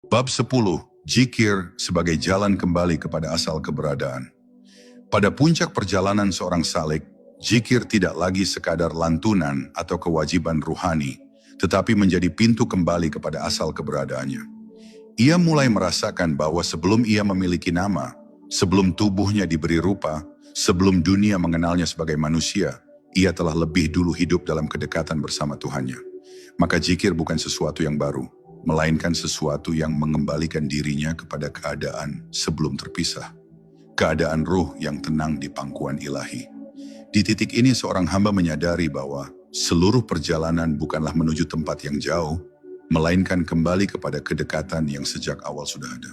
Bab 10. Zikir sebagai jalan kembali kepada asal keberadaan. Pada puncak perjalanan seorang salik, zikir tidak lagi sekadar lantunan atau kewajiban ruhani, tetapi menjadi pintu kembali kepada asal keberadaannya. Ia mulai merasakan bahwa sebelum ia memiliki nama, sebelum tubuhnya diberi rupa, sebelum dunia mengenalnya sebagai manusia, ia telah lebih dulu hidup dalam kedekatan bersama Tuhannya. Maka zikir bukan sesuatu yang baru, melainkan sesuatu yang mengembalikan dirinya kepada keadaan sebelum terpisah. Keadaan ruh yang tenang di pangkuan ilahi. Di titik ini seorang hamba menyadari bahwa seluruh perjalanan bukanlah menuju tempat yang jauh, melainkan kembali kepada kedekatan yang sejak awal sudah ada.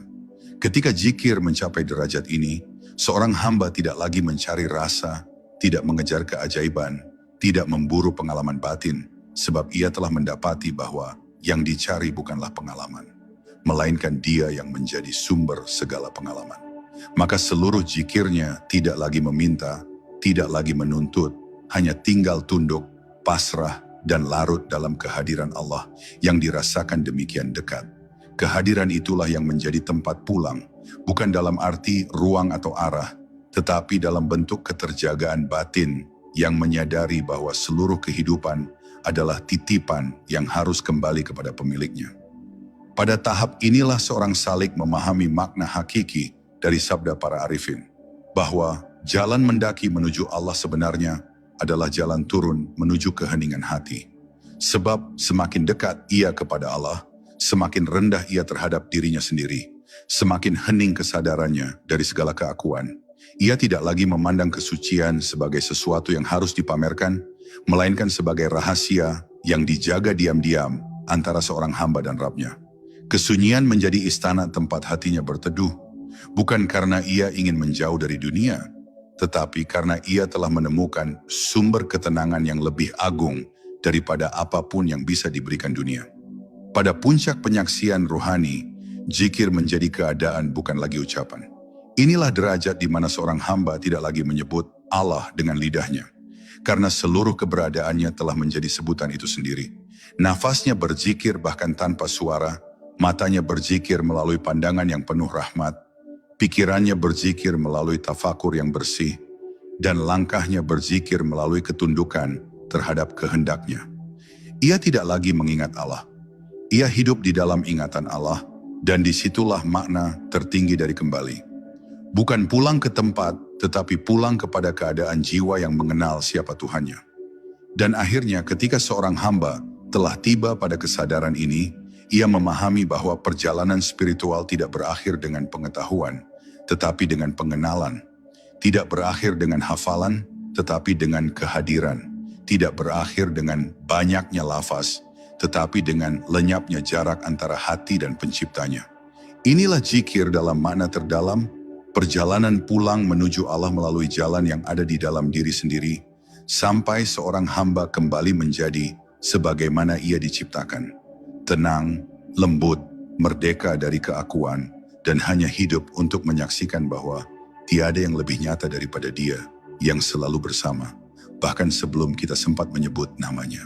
Ketika zikir mencapai derajat ini, seorang hamba tidak lagi mencari rasa, tidak mengejar keajaiban, tidak memburu pengalaman batin, sebab ia telah mendapati bahwa yang dicari bukanlah pengalaman, melainkan dia yang menjadi sumber segala pengalaman. Maka seluruh zikirnya tidak lagi meminta, tidak lagi menuntut, hanya tinggal tunduk, pasrah, dan larut dalam kehadiran Allah yang dirasakan demikian dekat. Kehadiran itulah yang menjadi tempat pulang, bukan dalam arti ruang atau arah, tetapi dalam bentuk keterjagaan batin yang menyadari bahwa seluruh kehidupan adalah titipan yang harus kembali kepada pemiliknya. Pada tahap inilah seorang salik memahami makna hakiki dari sabda para arifin, bahwa jalan mendaki menuju Allah sebenarnya adalah jalan turun menuju keheningan hati. Sebab semakin dekat ia kepada Allah, semakin rendah ia terhadap dirinya sendiri, semakin hening kesadarannya dari segala keakuan. Ia tidak lagi memandang kesucian sebagai sesuatu yang harus dipamerkan, melainkan sebagai rahasia yang dijaga diam-diam antara seorang hamba dan Rabb-nya. Kesunyian menjadi istana tempat hatinya berteduh, bukan karena ia ingin menjauh dari dunia, tetapi karena ia telah menemukan sumber ketenangan yang lebih agung daripada apapun yang bisa diberikan dunia. Pada puncak penyaksian ruhani, zikir menjadi keadaan bukan lagi ucapan. Inilah derajat di mana seorang hamba tidak lagi menyebut Allah dengan lidahnya, karena seluruh keberadaannya telah menjadi sebutan itu sendiri. Nafasnya berzikir bahkan tanpa suara, matanya berzikir melalui pandangan yang penuh rahmat, pikirannya berzikir melalui tafakur yang bersih, dan langkahnya berzikir melalui ketundukan terhadap kehendaknya. Ia tidak lagi mengingat Allah. Ia hidup di dalam ingatan Allah, dan disitulah makna tertinggi dari kembali. Bukan pulang ke tempat, tetapi pulang kepada keadaan jiwa yang mengenal siapa Tuhannya. Dan akhirnya ketika seorang hamba telah tiba pada kesadaran ini, ia memahami bahwa perjalanan spiritual tidak berakhir dengan pengetahuan, tetapi dengan pengenalan. Tidak berakhir dengan hafalan, tetapi dengan kehadiran. Tidak berakhir dengan banyaknya lafaz, tetapi dengan lenyapnya jarak antara hati dan penciptanya. Inilah zikir dalam makna terdalam, perjalanan pulang menuju Allah melalui jalan yang ada di dalam diri sendiri, sampai seorang hamba kembali menjadi sebagaimana ia diciptakan. Tenang, lembut, merdeka dari keakuan, dan hanya hidup untuk menyaksikan bahwa tiada yang lebih nyata daripada Dia yang selalu bersama, bahkan sebelum kita sempat menyebut namanya.